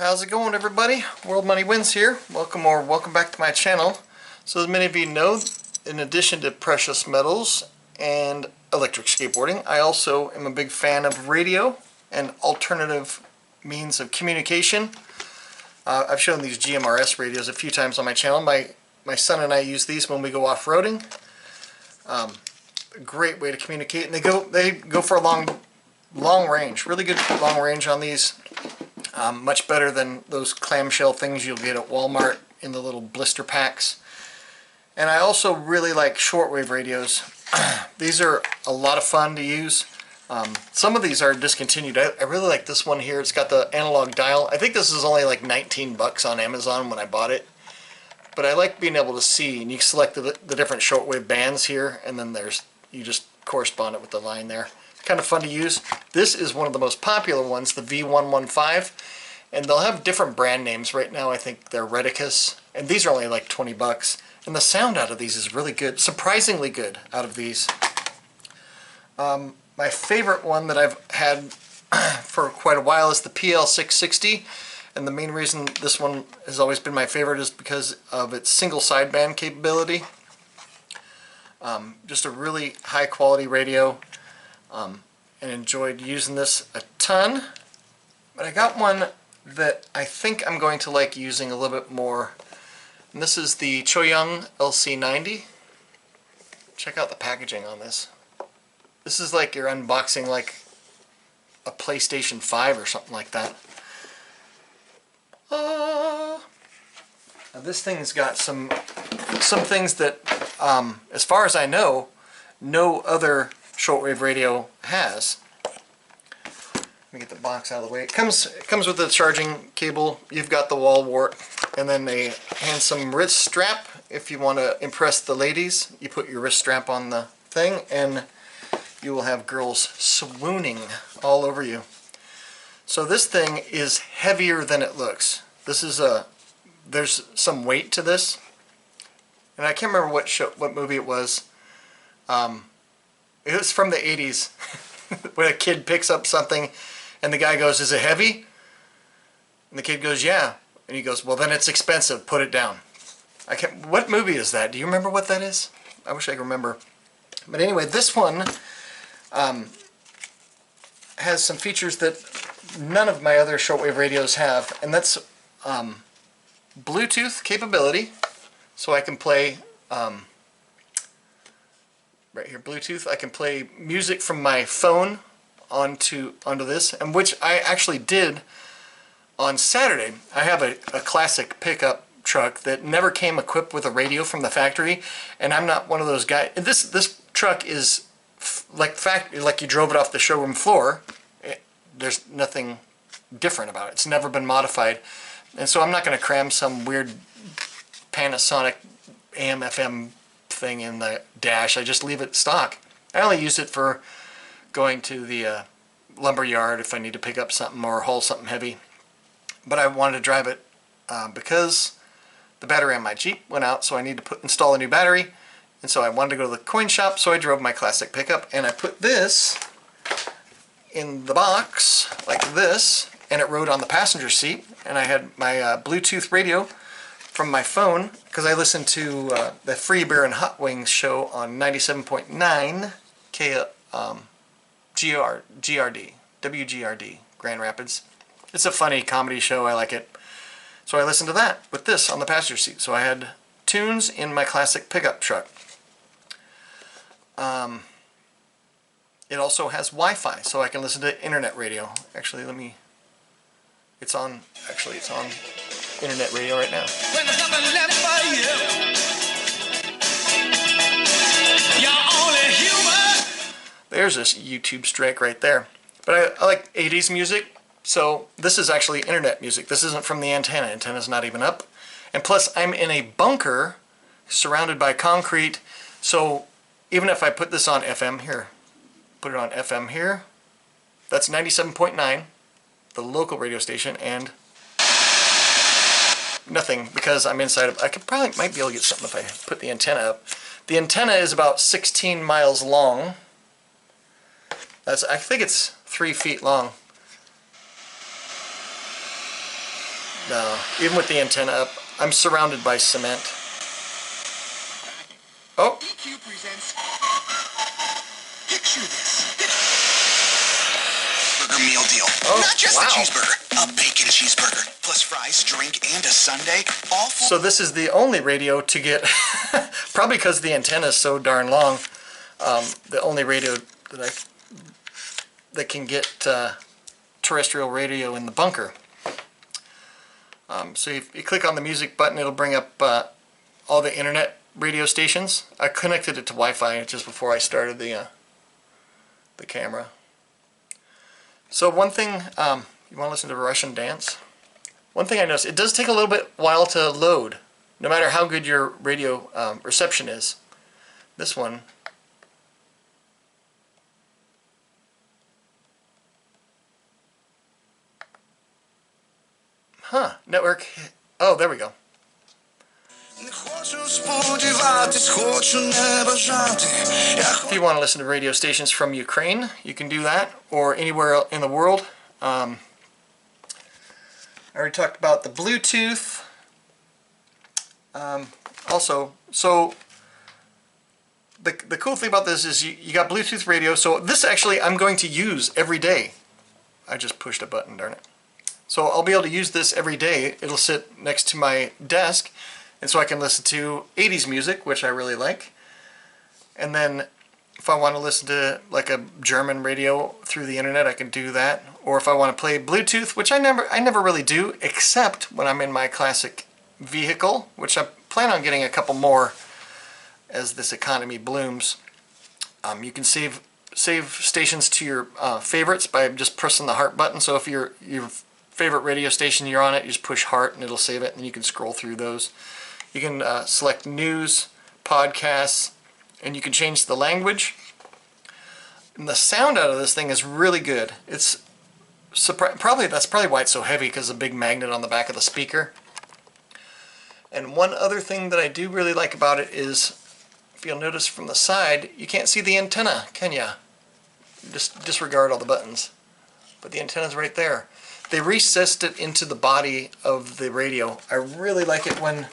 How's it going, everybody? World Money Wins here. Welcome back to my channel. So as many of you know, in addition to precious metals and electric skateboarding, I also am a big fan of radio and alternative means of communication. I've shown these GMRS radios a few times on my channel. My son and I use these when we go off-roading. A great way to communicate, and they go for a long range, really good long range on these. Much better than those clamshell things you'll get at Walmart in the little blister packs. And I also really like shortwave radios. These are a lot of fun to use. Some of these are discontinued. I really like this one here. It's got the analog dial. I think this is only like 19 bucks on Amazon when I bought it. But I like being able to see, and you select the different shortwave bands here, and then you just correspond it with the line there. Kind of fun to use. This is one of the most popular ones, the V115, and they'll have different brand names. Right now I think they're Redicus, and these are only like 20 bucks. And the sound out of these is really good, surprisingly good out of these. My favorite one that I've had for quite a while is the PL660, and the main reason this one has always been my favorite is because of its single sideband capability. Just a really high quality radio. And enjoyed using this a ton. But I got one that I think I'm going to like using a little bit more. And this is the Choyong LC90. Check out the packaging on this. This is like you're unboxing like a PlayStation 5 or something like that. Now this thing's got some things that, as far as I know, no other shortwave radio has. Let me get the box out of the way. It comes with a charging cable. You've got the wall wart, and then a handsome wrist strap. If you want to impress the ladies, you put your wrist strap on the thing, and you will have girls swooning all over you. So this thing is heavier than it looks. There's some weight to this, and I can't remember what movie it was. It was from the 80s when a kid picks up something and the guy goes, "Is it heavy?" And the kid goes, "Yeah." And he goes, "Well, then it's expensive. Put it down." What movie is that? Do you remember what that is? I wish I could remember. But anyway, this one has some features that none of my other shortwave radios have, and that's Bluetooth capability. So I can play right here, Bluetooth. I can play music from my phone onto this, and which I actually did on Saturday. I have a classic pickup truck that never came equipped with a radio from the factory, and I'm not one of those guys. This truck is like you drove it off the showroom floor. There's nothing different about it. It's never been modified, and so I'm not going to cram some weird Panasonic AM/FM thing in the dash. I just leave it stock. I only use it for going to the lumber yard if I need to pick up something or haul something heavy. But I wanted to drive it because the battery on my Jeep went out, so I need to install a new battery. And so I wanted to go to the coin shop, so I drove my classic pickup, and I put this in the box like this, and it rode on the passenger seat, and I had my Bluetooth radio from my phone, because I listened to the Free Beer and Hot Wings show on 97.9 WGRD, Grand Rapids. It's a funny comedy show, I like it. So I listened to that with this on the passenger seat. So I had tunes in my classic pickup truck. It also has Wi-Fi, so I can listen to internet radio. Actually, it's on internet radio right now. When there's nothing left for you, you're only human. There's this YouTube strike right there. But I like 80s music, so this is actually internet music. This isn't from the antenna. Antenna's not even up. And plus, I'm in a bunker surrounded by concrete, so even if I put this on FM here, put it on FM here, that's 97.9, the local radio station, and nothing, because I'm inside of, might be able to get something if I put the antenna up. The antenna is about 16 miles long. I think it's 3 feet long. No, even with the antenna up, I'm surrounded by cement. Oh! EQ presents Picture This. Burger meal deal. Oh, Not just wow. a cheeseburger, a bacon cheeseburger, plus fries, drink, and a sundae. All for So this is the only radio to get, probably because the antenna is so darn long, the only radio that can get terrestrial radio in the bunker. So if you click on the music button, it'll bring up all the internet radio stations. I connected it to Wi-Fi just before I started the camera. So one thing, you want to listen to Russian dance? One thing I noticed, it does take a little bit while to load, no matter how good your radio reception is. This one, network, oh, there we go. If you want to listen to radio stations from Ukraine, you can do that, or anywhere in the world. I already talked about the Bluetooth. Also, so the cool thing about this is you got Bluetooth radio. So this actually I'm going to use every day. I just pushed a button, darn it. So I'll be able to use this every day. It'll sit next to my desk, and so I can listen to 80s music, which I really like. And then if I want to listen to like a German radio through the internet, I can do that. Or if I want to play Bluetooth, which I never really do, except when I'm in my classic vehicle, which I plan on getting a couple more as this economy blooms. You can save stations to your favorites by just pressing the heart button. So if your favorite radio station you're on it, you just push heart and it'll save it, and you can scroll through those. You can select news, podcasts, and you can change the language. And the sound out of this thing is really good. It's that's probably why it's so heavy, because of the big magnet on the back of the speaker. And one other thing that I do really like about it is, if you'll notice from the side, you can't see the antenna, can ya? Just disregard all the buttons. But the antenna's right there. They recessed it into the body of the radio. I really like it when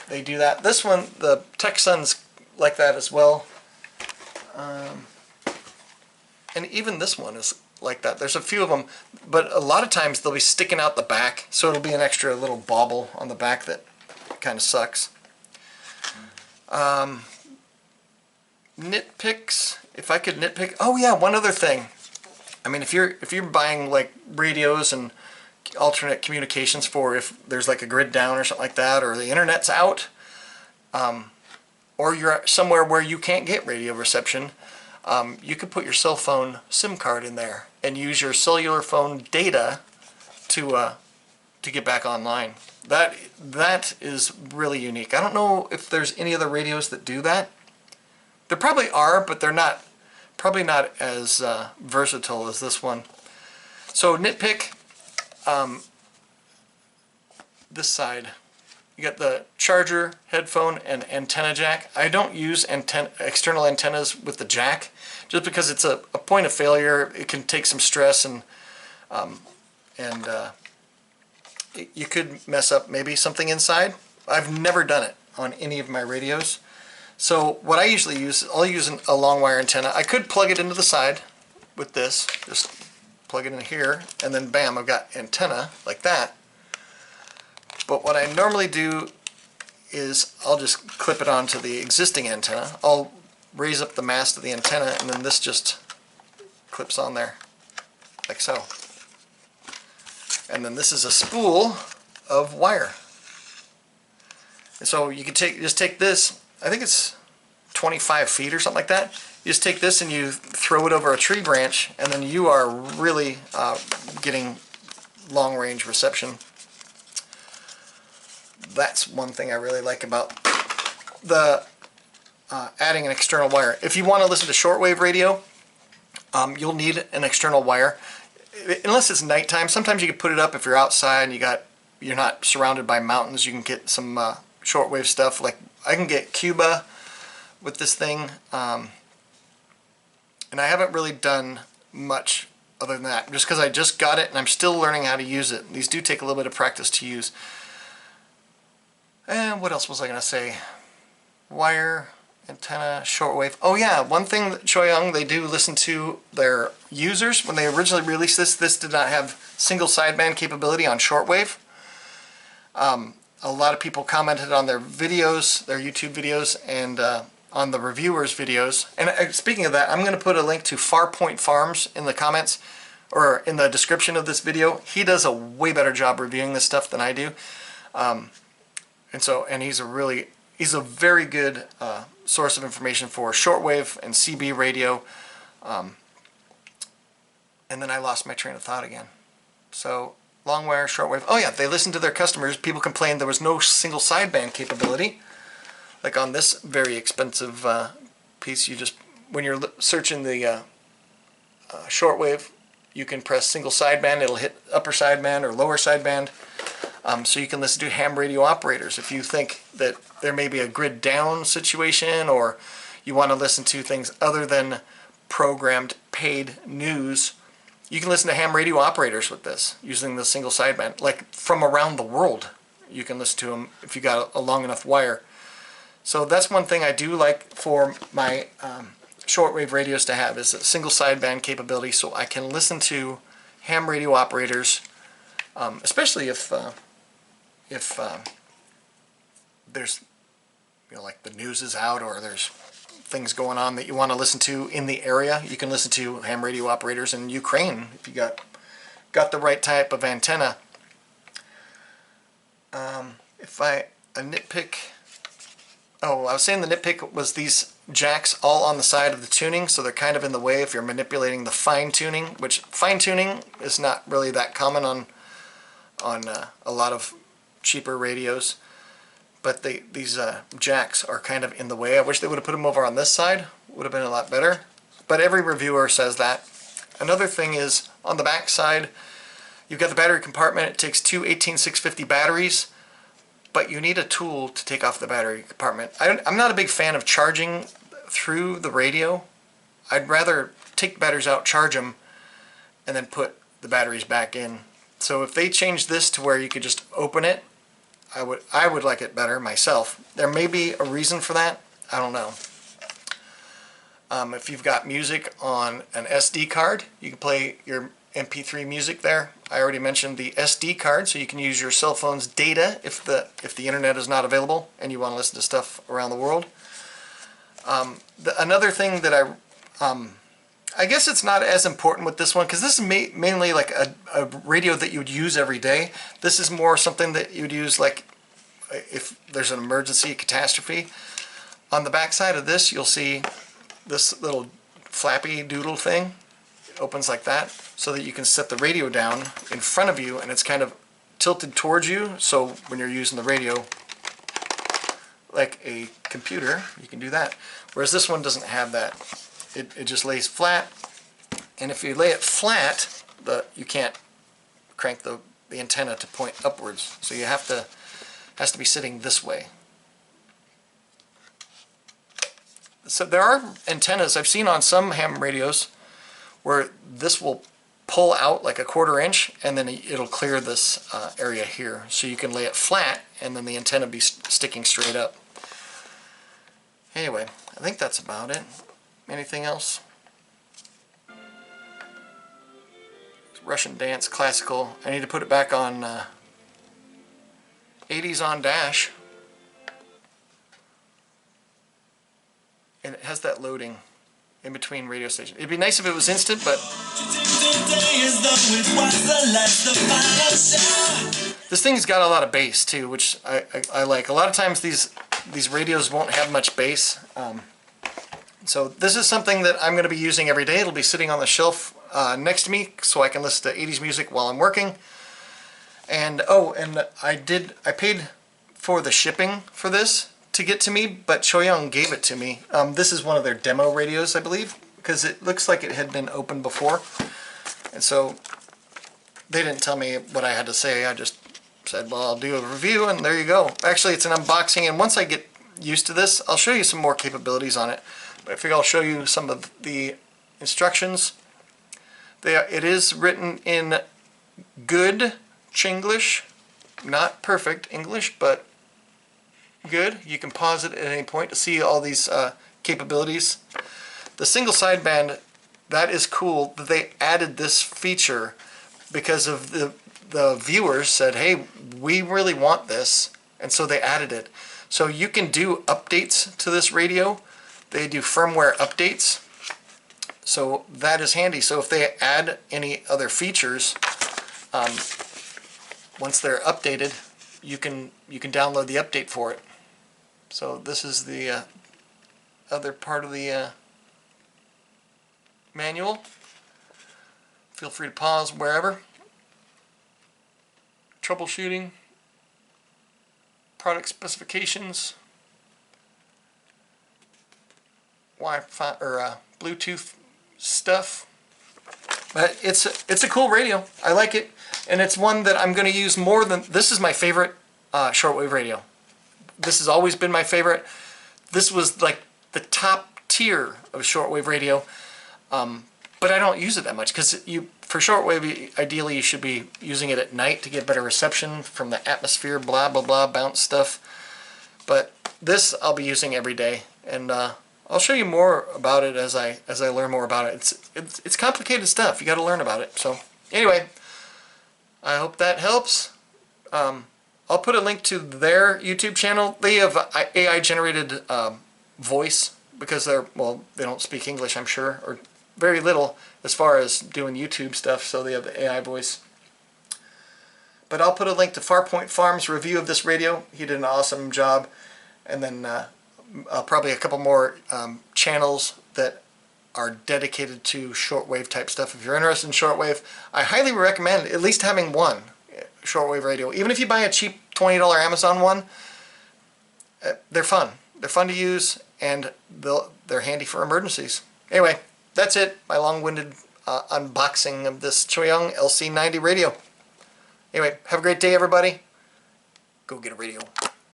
they do that. This one, the Texans like that as well. And even this one is like that. There's a few of them, but a lot of times they'll be sticking out the back, so it'll be an extra little bauble on the back that kind of sucks. Nitpicks, if I could nitpick. Oh yeah, one other thing. I mean, if you're buying like radios and alternate communications for if there's like a grid down or something like that, or the internet's out, or you're somewhere where you can't get radio reception, you could put your cell phone SIM card in there and use your cellular phone data to get back online. That is really unique. I don't know if there's any other radios that do that. There probably are, but they're probably not as versatile as this one. So nitpick, this side, you got the charger, headphone, and antenna jack. I don't use external antennas with the jack, just because it's a point of failure. It can take some stress, and you could mess up maybe something inside. I've never done it on any of my radios. So what I usually use, I'll use a long wire antenna. I could plug it into the side with this, just plug it in here, and then bam, I've got antenna like that. But what I normally do is I'll just clip it onto the existing antenna. I'll raise up the mast of the antenna, and then this just clips on there, like so. And then this is a spool of wire. And so you can just take this, I think it's 25 feet or something like that. You just take this and you throw it over a tree branch, and then you are really getting long-range reception. That's one thing I really like about the adding an external wire. If you want to listen to shortwave radio, you'll need an external wire. Unless it's nighttime, sometimes you can put it up if you're outside and you're not surrounded by mountains. You can get some shortwave stuff. Like I can get Cuba with this thing, and I haven't really done much other than that, just because I just got it and I'm still learning how to use it. These do take a little bit of practice to use. And what else was I going to say? Wire, antenna, shortwave. Oh yeah, one thing that Choyong, they do listen to their users. When they originally released this did not have single sideband capability on shortwave. A lot of people commented on their videos, their YouTube videos, and on the reviewers' videos. And speaking of that, I'm going to put a link to Farpoint Farms in the comments, or in the description of this video. He does a way better job reviewing this stuff than I do. And he's a very good source of information for shortwave and CB radio. And then I lost my train of thought again. So long wire, shortwave. Oh yeah, they listened to their customers. People complained there was no single sideband capability. Like on this very expensive piece, you just, when you're searching the shortwave, you can press single sideband. It'll hit upper sideband or lower sideband. So you can listen to ham radio operators. If you think that there may be a grid down situation, or you want to listen to things other than programmed paid news, you can listen to ham radio operators with this using the single sideband. Like from around the world, you can listen to them if you got a long enough wire. So that's one thing I do like for my shortwave radios to have, is a single sideband capability, so I can listen to ham radio operators, especially if there's, like the news is out, or there's things going on that you want to listen to in the area. You can listen to ham radio operators in Ukraine if you got the right type of antenna. If a nitpick, oh, I was saying the nitpick was these jacks all on the side of the tuning, so they're kind of in the way if you're manipulating the fine tuning, which fine tuning is not really that common on a lot of cheaper radios. But these jacks are kind of in the way. I wish they would have put them over on this side. Would have been a lot better. But every reviewer says that. Another thing is, on the back side, you've got the battery compartment. It takes two 18650 batteries, but you need a tool to take off the battery compartment. I'm not a big fan of charging through the radio. I'd rather take the batteries out, charge them, and then put the batteries back in. So if they change this to where you could just open it, I would like it better myself. There may be a reason for that. I don't know. If you've got music on an SD card, you can play your MP3 music there. I already mentioned the SD card, so you can use your cell phone's data if the internet is not available and you want to listen to stuff around the world. Another thing that I guess it's not as important with this one, because this is mainly like a radio that you would use every day. This is more something that you would use like if there's an emergency, a catastrophe. On the back side of this, you'll see this little flappy doodle thing. It opens like that, so that you can set the radio down in front of you, and it's kind of tilted towards you, so when you're using the radio like a computer, you can do that. Whereas this one doesn't have that. It just lays flat, and if you lay it flat, you can't crank the antenna to point upwards. So you has to be sitting this way. So there are antennas I've seen on some ham radios where this will pull out like a 1/4 inch, and then it'll clear this area here. So you can lay it flat, and then the antenna be sticking straight up. Anyway, I think that's about it. Anything else? Russian dance, classical. I need to put it back on 80s on dash. And it has that loading in between radio stations. It'd be nice if it was instant, but this thing's got a lot of bass too, which I like. A lot of times these radios won't have much bass. So this is something that I'm going to be using every day. It'll be sitting on the shelf next to me, so I can listen to 80s music while I'm working. And oh, and I paid for the shipping for this to get to me, but Choyong gave it to me. This is one of their demo radios, I believe, because it looks like it had been opened before. And so they didn't tell me what I had to say. I just said, well, I'll do a review, and there you go. Actually, it's an unboxing, and once I get used to this, I'll show you some more capabilities on it. But I figure I'll show you some of the instructions. It is written in good Chinglish, not perfect English, but good. You can pause it at any point to see all these capabilities. The single sideband, that is cool that they added this feature because of the viewers said, hey, we really want this, and so they added it. So you can do updates to this radio. They do firmware updates, so that is handy. So if they add any other features, once they're updated, you can download the update for it. So this is the other part of the manual. Feel free to pause wherever. Troubleshooting, product specifications, Wi-Fi or Bluetooth stuff. But it's a cool radio. I like it, and it's one that I'm going to use more than. This is my favorite shortwave radio. This has always been my favorite. This was like the top tier of shortwave radio, but I don't use it that much because for shortwave, ideally you should be using it at night to get better reception from the atmosphere, blah blah blah, bounce stuff. But this I'll be using every day, and I'll show you more about it as I learn more about it. It's complicated stuff. You got to learn about it. So anyway, I hope that helps. I'll put a link to their YouTube channel. They have AI generated voice because they don't speak English, I'm sure, or very little as far as doing YouTube stuff, so they have the AI voice. But I'll put a link to Farpoint Farm's review of this radio. He did an awesome job. And then probably a couple more channels that are dedicated to shortwave type stuff. If you're interested in shortwave, I highly recommend at least having one shortwave radio. Even if you buy a cheap $20 Amazon one, they're fun. They're fun to use, and they're handy for emergencies. Anyway, that's it. My long-winded unboxing of this Choyong LC90 radio. Anyway, have a great day, everybody. Go get a radio.